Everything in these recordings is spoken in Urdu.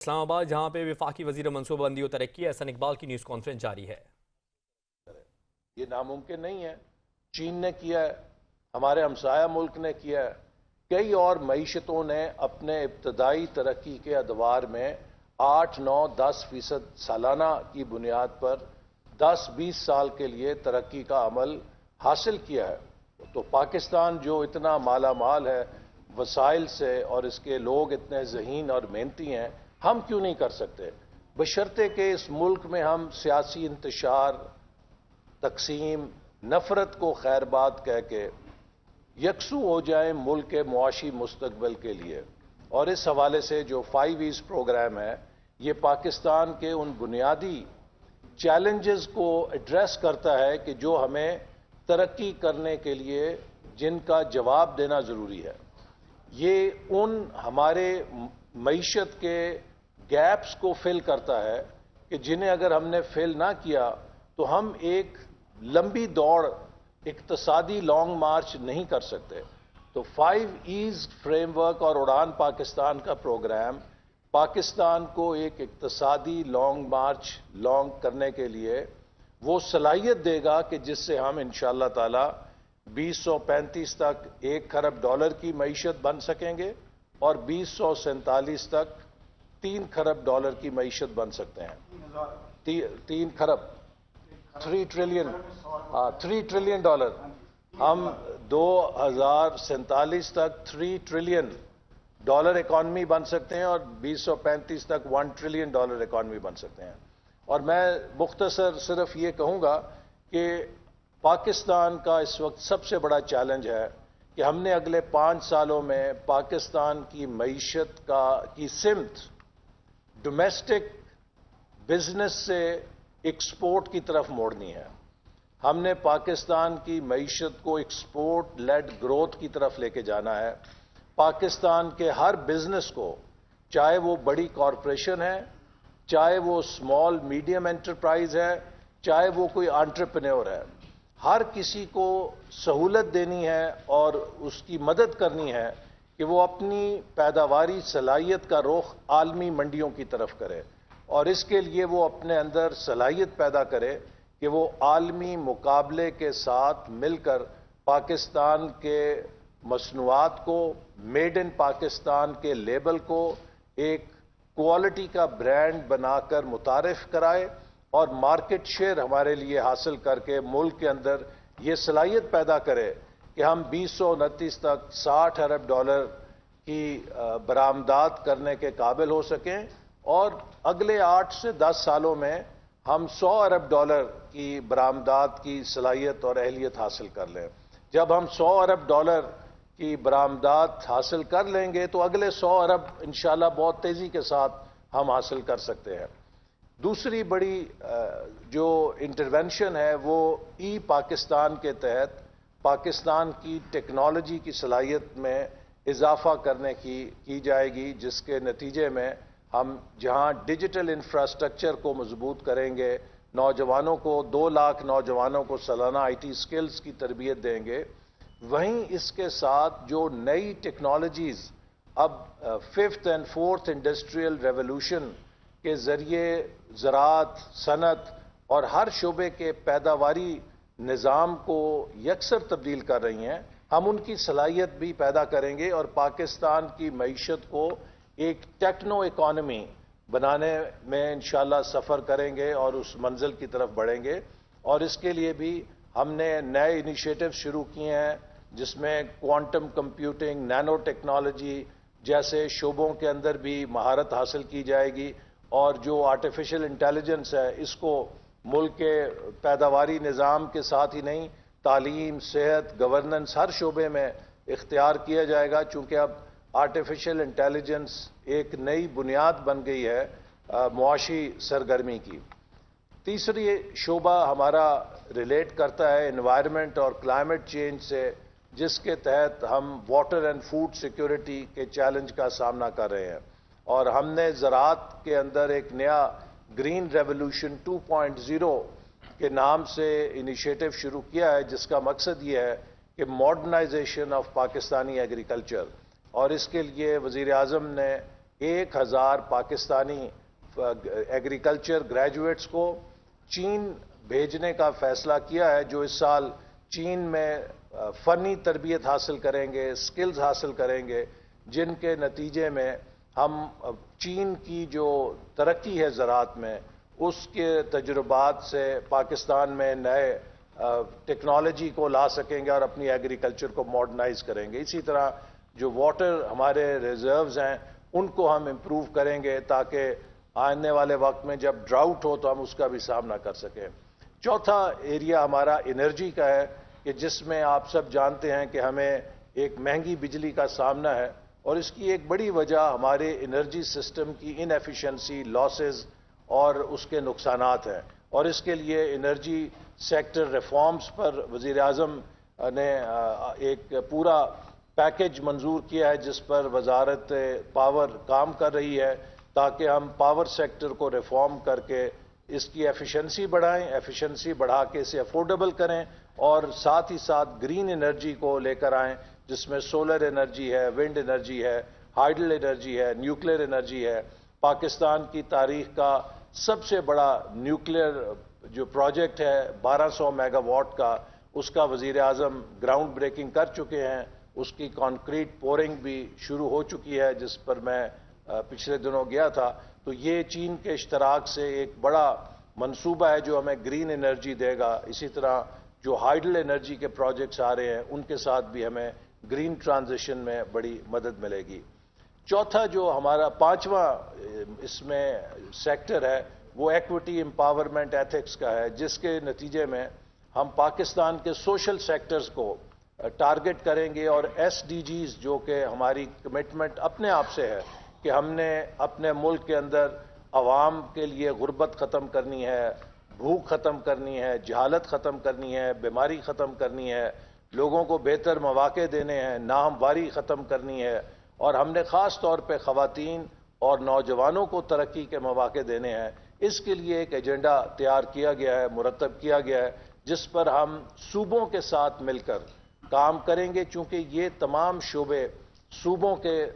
اسلام آباد جہاں پہ وفاقی وزیر منصوبہ بندی و ترقی احسن اقبال کی نیوز کانفرنس جاری ہے۔ یہ ناممکن نہیں ہے۔ چین نے کیا ہے، ہمارے ہمسایہ ملک نے کیا ہے، کئی اور معیشتوں نے اپنے ابتدائی ترقی کے ادوار میں 8-9-10% سالانہ کی بنیاد پر 10-20 سال کے لیے ترقی کا عمل حاصل کیا ہے۔ تو پاکستان جو اتنا مالا مال ہے وسائل سے اور اس کے لوگ اتنے ذہین اور محنتی ہیں، ہم کیوں نہیں کر سکتے؟ بشرطے کہ اس ملک میں ہم سیاسی انتشار، تقسیم، نفرت کو خیر بات کہہ کے یکسو ہو جائیں ملک کے معاشی مستقبل کے لیے۔ اور اس حوالے سے جو 5 ایز پروگرام ہے، یہ پاکستان کے ان بنیادی چیلنجز کو ایڈریس کرتا ہے کہ جو ہمیں ترقی کرنے کے لیے جن کا جواب دینا ضروری ہے۔ یہ ان ہمارے معیشت کے گیپس کو فل کرتا ہے کہ جنہیں اگر ہم نے فل نہ کیا تو ہم ایک لمبی دوڑ، اقتصادی لانگ مارچ نہیں کر سکتے۔ تو 5 ایز فریم ورک اور اڑان پاکستان کا پروگرام پاکستان کو ایک اقتصادی لانگ مارچ لانگ کرنے کے لیے وہ صلاحیت دے گا کہ جس سے ہم انشاءاللہ تعالی 2035 تک $1 کھرب کی معیشت بن سکیں گے اور 2047 تک $3 کھرب کی معیشت بن سکتے ہیں۔ 3 کھرب 3 ٹریلین 3 ٹریلین ڈالر ہم 2047 تک 3 ٹریلین ڈالر اکانومی بن سکتے ہیں اور 2035 تک $1 ٹریلین اکانومی بن سکتے ہیں۔ اور میں مختصر صرف یہ کہوں گا کہ پاکستان کا اس وقت سب سے بڑا چیلنج ہے کہ ہم نے اگلے 5 سالوں میں پاکستان کی معیشت کی سمت ڈومیسٹک بزنس سے ایکسپورٹ کی طرف موڑنی ہے۔ ہم نے پاکستان کی معیشت کو ایکسپورٹ لیڈ گروتھ کی طرف لے کے جانا ہے۔ پاکستان کے ہر بزنس کو، چاہے وہ بڑی کارپوریشن ہے، چاہے وہ اسمال میڈیم انٹرپرائز ہے، چاہے وہ کوئی انٹرپرینور ہے، ہر کسی کو سہولت دینی ہے اور اس کی مدد کرنی ہے کہ وہ اپنی پیداواری صلاحیت کا رخ عالمی منڈیوں کی طرف کرے، اور اس کے لیے وہ اپنے اندر صلاحیت پیدا کرے کہ وہ عالمی مقابلے کے ساتھ مل کر پاکستان کے مصنوعات کو، میڈ ان پاکستان کے لیبل کو ایک کوالٹی کا برانڈ بنا کر متعارف کرائے اور مارکیٹ شیئر ہمارے لیے حاصل کر کے ملک کے اندر یہ صلاحیت پیدا کرے کہ ہم 2029 تک $60 ارب کی برآمدات کرنے کے قابل ہو سکیں اور اگلے 8 سے 10 سالوں میں ہم $100 ارب کی برآمدات کی صلاحیت اور اہلیت حاصل کر لیں۔ جب ہم $100 ارب کی برآمدات حاصل کر لیں گے تو اگلے 100 ارب انشاءاللہ بہت تیزی کے ساتھ ہم حاصل کر سکتے ہیں۔ دوسری بڑی جو انٹرونشن ہے وہ ای پاکستان کے تحت پاکستان کی ٹیکنالوجی کی صلاحیت میں اضافہ کرنے کی جائے گی، جس کے نتیجے میں ہم جہاں ڈیجیٹل انفراسٹرکچر کو مضبوط کریں گے، نوجوانوں کو 2 لاکھ نوجوانوں کو سالانہ آئی ٹی سکلز کی تربیت دیں گے، وہیں اس کے ساتھ جو نئی ٹیکنالوجیز اب 5th and 4th industrial revolution کے ذریعے زراعت، صنعت اور ہر شعبے کے پیداواری نظام کو یکسر تبدیل کر رہی ہیں، ہم ان کی صلاحیت بھی پیدا کریں گے اور پاکستان کی معیشت کو ایک ٹیکنو اکانومی بنانے میں انشاءاللہ سفر کریں گے اور اس منزل کی طرف بڑھیں گے۔ اور اس کے لیے بھی ہم نے نئے انیشیٹو شروع کیے ہیں، جس میں کوانٹم کمپیوٹنگ، نینو ٹیکنالوجی جیسے شعبوں کے اندر بھی مہارت حاصل کی جائے گی، اور جو آرٹیفیشل انٹیلیجنس ہے اس کو ملک کے پیداواری نظام کے ساتھ ہی نہیں، تعلیم، صحت، گورننس ہر شعبے میں اختیار کیا جائے گا، چونکہ اب آرٹیفیشل انٹیلیجنس ایک نئی بنیاد بن گئی ہے معاشی سرگرمی کی۔ تیسری شعبہ ہمارا ریلیٹ کرتا ہے انوائرمنٹ اور کلائمیٹ چینج سے، جس کے تحت ہم واٹر اینڈ فوڈ سیکیورٹی کے چیلنج کا سامنا کر رہے ہیں، اور ہم نے زراعت کے اندر ایک نیا گرین ریولوشن 2.0 کے نام سے انیشیٹو شروع کیا ہے، جس کا مقصد یہ ہے کہ ماڈرنائزیشن آف پاکستانی ایگریکلچر، اور اس کے لیے وزیر اعظم نے 1000 پاکستانی ایگریکلچر گریجویٹس کو چین بھیجنے کا فیصلہ کیا ہے، جو اس سال چین میں فنی تربیت حاصل کریں گے، سکلز حاصل کریں گے، جن کے نتیجے میں ہم چین کی جو ترقی ہے زراعت میں، اس کے تجربات سے پاکستان میں نئے ٹیکنالوجی کو لا سکیں گے اور اپنی ایگریکلچر کو ماڈرنائز کریں گے۔ اسی طرح جو واٹر ہمارے ریزروز ہیں ان کو ہم امپروو کریں گے تاکہ آنے والے وقت میں جب ڈراؤٹ ہو تو ہم اس کا بھی سامنا کر سکیں۔ چوتھا ایریا ہمارا انرجی کا ہے کہ جس میں آپ سب جانتے ہیں کہ ہمیں ایک مہنگی بجلی کا سامنا ہے، اور اس کی ایک بڑی وجہ ہمارے انرجی سسٹم کی ان ایفیشنسی، لاسز اور اس کے نقصانات ہیں، اور اس کے لیے انرجی سیکٹر ریفارمز پر وزیر اعظم نے ایک پورا پیکج منظور کیا ہے جس پر وزارت پاور کام کر رہی ہے تاکہ ہم پاور سیکٹر کو ریفارم کر کے اس کی ایفیشنسی بڑھائیں، ایفیشنسی بڑھا کے اسے افورڈیبل کریں، اور ساتھ ہی ساتھ گرین انرجی کو لے کر آئیں جس میں سولر انرجی ہے، ونڈ انرجی ہے، ہائیڈل انرجی ہے، نیوکلیر انرجی ہے۔ پاکستان کی تاریخ کا سب سے بڑا نیوکلیر جو پروجیکٹ ہے 1200 میگا واٹ کا، اس کا وزیر اعظم گراؤنڈ بریکنگ کر چکے ہیں، اس کی کانکریٹ پورنگ بھی شروع ہو چکی ہے جس پر میں پچھلے دنوں گیا تھا۔ تو یہ چین کے اشتراک سے ایک بڑا منصوبہ ہے جو ہمیں گرین انرجی دے گا۔ اسی طرح جو ہائیڈل انرجی کے پروجیکٹس آ رہے ہیں ان کے ساتھ بھی ہمیں گرین ٹرانزیشن میں بڑی مدد ملے گی۔ چوتھا جو ہمارا پانچواں اس میں سیکٹر ہے وہ ایکوٹی امپاورمنٹ ایتھکس کا ہے، جس کے نتیجے میں ہم پاکستان کے سوشل سیکٹرز کو ٹارگٹ کریں گے، اور ایس ڈی جیز جو کہ ہماری کمٹمنٹ اپنے آپ سے ہے کہ ہم نے اپنے ملک کے اندر عوام کے لیے غربت ختم کرنی ہے، بھوک ختم کرنی ہے، جہالت ختم کرنی ہے، بیماری ختم کرنی ہے، لوگوں کو بہتر مواقع دینے ہیں، ناہمواری ختم کرنی ہے، اور ہم نے خاص طور پہ خواتین اور نوجوانوں کو ترقی کے مواقع دینے ہیں۔ اس کے لیے ایک ایجنڈا تیار کیا گیا ہے، مرتب کیا گیا ہے، جس پر ہم صوبوں کے ساتھ مل کر کام کریں گے، چونکہ یہ تمام شعبے صوبوں کے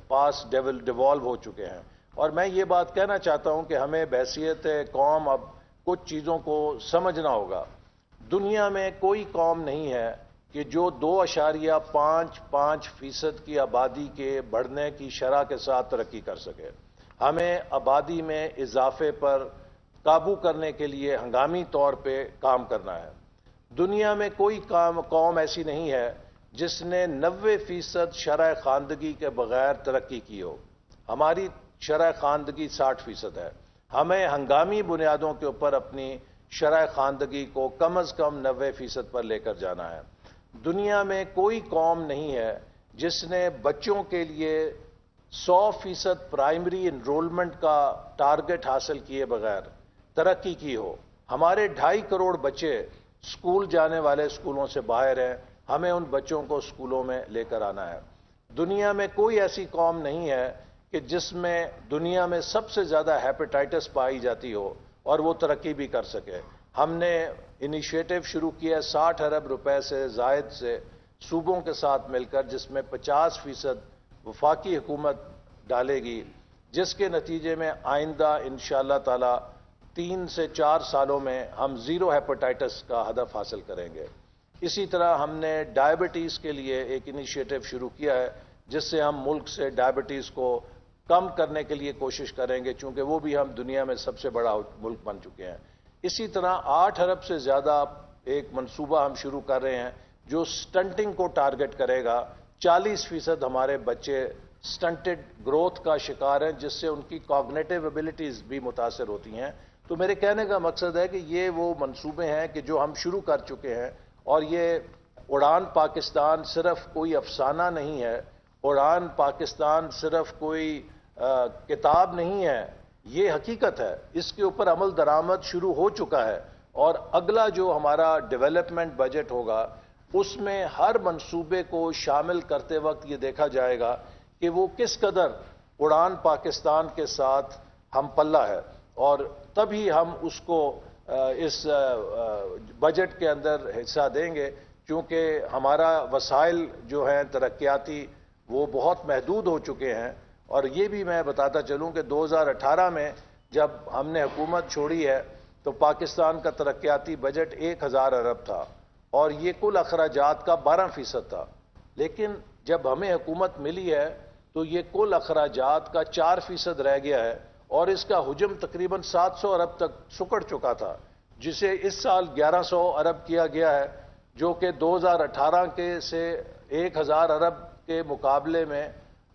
پاس ڈیوالو ہو چکے ہیں۔ اور میں یہ بات کہنا چاہتا ہوں کہ ہمیں بحیثیت قوم اب کچھ چیزوں کو سمجھنا ہوگا۔ دنیا میں کوئی قوم نہیں ہے کہ جو 2.55% کی آبادی کے بڑھنے کی شرح کے ساتھ ترقی کر سکے۔ ہمیں آبادی میں اضافے پر قابو کرنے کے لیے ہنگامی طور پہ کام کرنا ہے۔ دنیا میں کوئی قوم ایسی نہیں ہے جس نے 90% شرح خواندگی کے بغیر ترقی کی ہو۔ ہماری شرح خواندگی 60% ہے۔ ہمیں ہنگامی بنیادوں کے اوپر اپنی شرح خواندگی کو کم از کم 90% پر لے کر جانا ہے۔ دنیا میں کوئی قوم نہیں ہے جس نے بچوں کے لیے 100% پرائمری انرولمنٹ کا ٹارگٹ حاصل کیے بغیر ترقی کی ہو۔ ہمارے 2.5 کروڑ بچے اسکول جانے والے اسکولوں سے باہر ہیں، ہمیں ان بچوں کو اسکولوں میں لے کر آنا ہے۔ دنیا میں کوئی ایسی قوم نہیں ہے کہ جس میں دنیا میں سب سے زیادہ ہیپیٹائٹس پائی جاتی ہو اور وہ ترقی بھی کر سکے۔ ہم نے انیشیٹو شروع کیا 60 ارب روپے سے زائد سے صوبوں کے ساتھ مل کر، جس میں 50% وفاقی حکومت ڈالے گی، جس کے نتیجے میں آئندہ انشاءاللہ تعالی 3 سے 4 سالوں میں ہم 0 ہیپیٹائٹس کا ہدف حاصل کریں گے۔ اسی طرح ہم نے ڈائبٹیز کے لیے ایک انیشیٹو شروع کیا ہے جس سے ہم ملک سے ڈائبٹیز کو کم کرنے کے لیے کوشش کریں گے، چونکہ وہ بھی ہم دنیا میں سب سے بڑا ملک بن چکے ہیں۔ اسی طرح 8 ارب سے زیادہ ایک منصوبہ ہم شروع کر رہے ہیں جو سٹنٹنگ کو ٹارگٹ کرے گا۔ 40% ہمارے بچے سٹنٹڈ گروتھ کا شکار ہیں، جس سے ان کی کوگنیٹو ایبلٹیز بھی متاثر ہوتی ہیں۔ تو میرے کہنے کا مقصد ہے کہ یہ وہ منصوبے ہیں کہ جو ہم شروع کر چکے ہیں، اور یہ اڑان پاکستان صرف کوئی افسانہ نہیں ہے، اڑان پاکستان صرف کوئی کتاب نہیں ہے، یہ حقیقت ہے۔ اس کے اوپر عمل درآمد شروع ہو چکا ہے، اور اگلا جو ہمارا ڈیولپمنٹ بجٹ ہوگا اس میں ہر منصوبے کو شامل کرتے وقت یہ دیکھا جائے گا کہ وہ کس قدر اڑان پاکستان کے ساتھ ہم پلہ ہے، اور تبھی ہم اس کو اس بجٹ کے اندر حصہ دیں گے، کیونکہ ہمارا وسائل جو ہیں ترقیاتی وہ بہت محدود ہو چکے ہیں، اور یہ بھی میں بتاتا چلوں کہ 2018 میں جب ہم نے حکومت چھوڑی ہے تو پاکستان کا ترقیاتی بجٹ 1000 ارب تھا اور یہ کل اخراجات کا 12% تھا، لیکن جب ہمیں حکومت ملی ہے تو یہ کل اخراجات کا 4% رہ گیا ہے اور اس کا حجم تقریباً 700 ارب تک سکڑ چکا تھا، جسے اس سال 1100 ارب کیا گیا ہے، جو کہ 2018 کے سے 1000 ارب کے مقابلے میں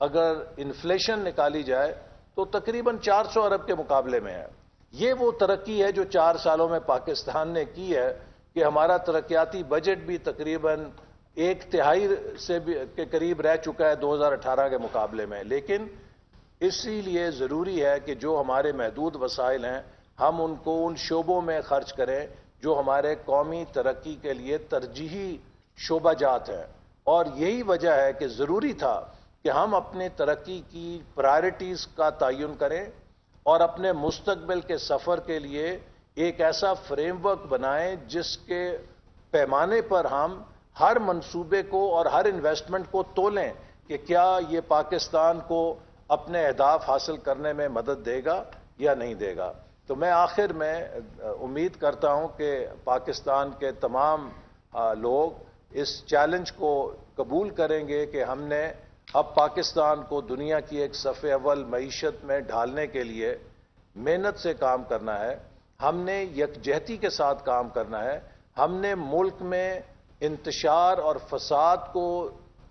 اگر انفلیشن نکالی جائے تو تقریباً 400 ارب کے مقابلے میں ہے۔ یہ وہ ترقی ہے جو 4 سالوں میں پاکستان نے کی ہے کہ ہمارا ترقیاتی بجٹ بھی تقریباً 1/3 سے کے قریب رہ چکا ہے 2018 کے مقابلے میں، لیکن اسی لیے ضروری ہے کہ جو ہمارے محدود وسائل ہیں ہم ان کو ان شعبوں میں خرچ کریں جو ہمارے قومی ترقی کے لیے ترجیحی شعبہ جات ہیں، اور یہی وجہ ہے کہ ضروری تھا کہ ہم اپنے ترقی کی پرائرٹیز کا تعین کریں اور اپنے مستقبل کے سفر کے لیے ایک ایسا فریم ورک بنائیں جس کے پیمانے پر ہم ہر منصوبے کو اور ہر انویسٹمنٹ کو تولیں کہ کیا یہ پاکستان کو اپنے اہداف حاصل کرنے میں مدد دے گا یا نہیں دے گا۔ تو میں آخر میں امید کرتا ہوں کہ پاکستان کے تمام لوگ اس چیلنج کو قبول کریں گے کہ ہم نے اب پاکستان کو دنیا کی ایک صف اول معیشت میں ڈھالنے کے لیے محنت سے کام کرنا ہے، ہم نے یکجہتی کے ساتھ کام کرنا ہے، ہم نے ملک میں انتشار اور فساد کو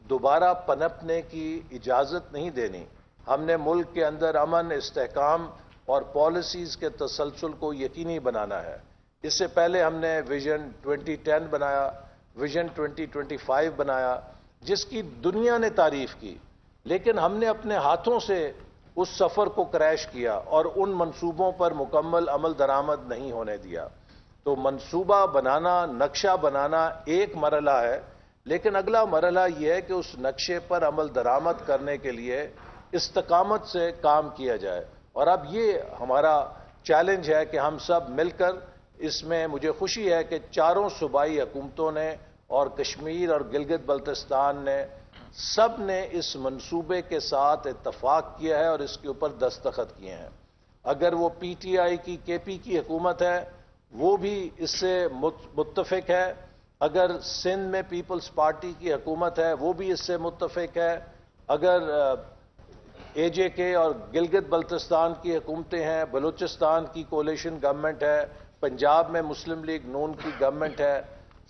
دوبارہ پنپنے کی اجازت نہیں دینی، ہم نے ملک کے اندر امن، استحکام اور پالیسیز کے تسلسل کو یقینی بنانا ہے۔ اس سے پہلے ہم نے ویژن 2010 بنایا، ویژن 2025 بنایا، جس کی دنیا نے تعریف کی، لیکن ہم نے اپنے ہاتھوں سے اس سفر کو کریش کیا اور ان منصوبوں پر مکمل عمل درآمد نہیں ہونے دیا۔ تو منصوبہ بنانا، نقشہ بنانا ایک مرحلہ ہے، لیکن اگلا مرحلہ یہ ہے کہ اس نقشے پر عمل درآمد کرنے کے لیے استقامت سے کام کیا جائے، اور اب یہ ہمارا چیلنج ہے کہ ہم سب مل کر اس میں، مجھے خوشی ہے کہ چاروں صوبائی حکومتوں نے اور کشمیر اور گلگت بلتستان نے سب نے اس منصوبے کے ساتھ اتفاق کیا ہے اور اس کے اوپر دستخط کیے ہیں۔ اگر وہ پی ٹی آئی کی کے پی کی حکومت ہے وہ بھی اس سے متفق ہے، اگر سندھ میں پیپلز پارٹی کی حکومت ہے وہ بھی اس سے متفق ہے، اگر اے جے کے اور گلگت بلتستان کی حکومتیں ہیں، بلوچستان کی کولیشن گورنمنٹ ہے، پنجاب میں مسلم لیگ نون کی گورنمنٹ ہے،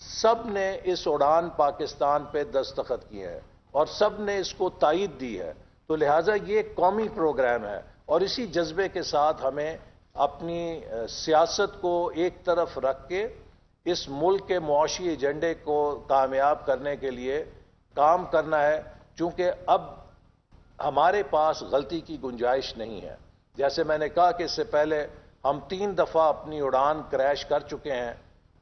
سب نے اس اڑان پاکستان پہ دستخط کیے ہیں اور سب نے اس کو تائید دی ہے۔ تو لہٰذا یہ ایک قومی پروگرام ہے اور اسی جذبے کے ساتھ ہمیں اپنی سیاست کو ایک طرف رکھ کے اس ملک کے معاشی ایجنڈے کو کامیاب کرنے کے لیے کام کرنا ہے، چونکہ اب ہمارے پاس غلطی کی گنجائش نہیں ہے۔ جیسے میں نے کہا کہ اس سے پہلے ہم 3 دفعہ اپنی اڑان کریش کر چکے ہیں،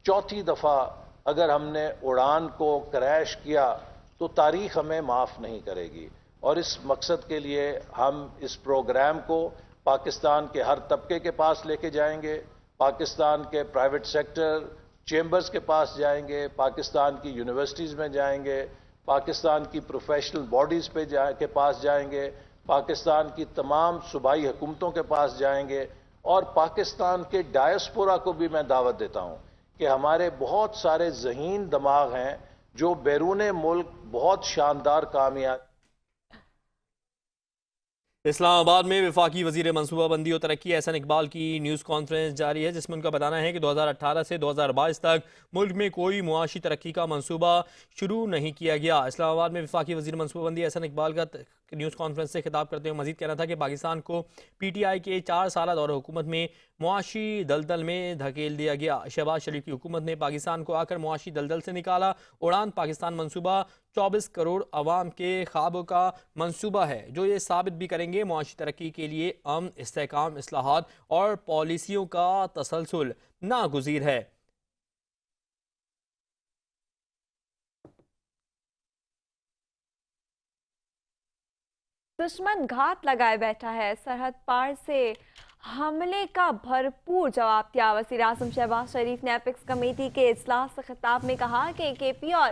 4تھی دفعہ اگر ہم نے اڑان کو کریش کیا تو تاریخ ہمیں معاف نہیں کرے گی، اور اس مقصد کے لیے ہم اس پروگرام کو پاکستان کے ہر طبقے کے پاس لے کے جائیں گے، پاکستان کے پرائیویٹ سیکٹر چیمبرز کے پاس جائیں گے، پاکستان کی یونیورسٹیز میں جائیں گے، پاکستان کی پروفیشنل باڈیز کے پاس جائیں گے، پاکستان کی تمام صوبائی حکومتوں کے پاس جائیں گے، اور پاکستان کے ڈائسپورا کو بھی میں دعوت دیتا ہوں کہ ہمارے بہت سارے ذہین دماغ ہیں جو بیرون ملک بہت شاندار کامیاب۔ اسلام آباد میں وفاقی وزیر منصوبہ بندی و ترقی احسن اقبال کی نیوز کانفرنس جاری ہے، جس میں ان کا بتانا ہے کہ 2018 سے 2022 تک ملک میں کوئی معاشی ترقی کا منصوبہ شروع نہیں کیا گیا۔ اسلام آباد میں وفاقی وزیر منصوبہ بندی احسن اقبال کا نیوز کانفرنس سے خطاب کرتے ہوئے مزید کہنا تھا کہ پاکستان کو پی ٹی آئی کے 4 سالہ دور حکومت میں معاشی دلدل میں دھکیل دیا گیا۔ شہباز شریف کی حکومت نے پاکستان کو آ کر معاشی دلدل سے نکالا۔ اڑان پاکستان منصوبہ 24 کروڑ عوام کے خوابوں کا منصوبہ ہے، جو یہ ثابت بھی کریں گے معاشی ترقی کے لیے امن، استحکام، اصلاحات اور پالیسیوں کا تسلسل ناگزیر ہے۔ دشمن گھات لگائے بیٹھا ہے، سرحد پار سے حملے کا بھرپور جواب دیا۔ وزیر اعظم شہباز شریف نے ایپیکس کمیٹی کے اجلاس سے خطاب میں کہا کہ کے پی اور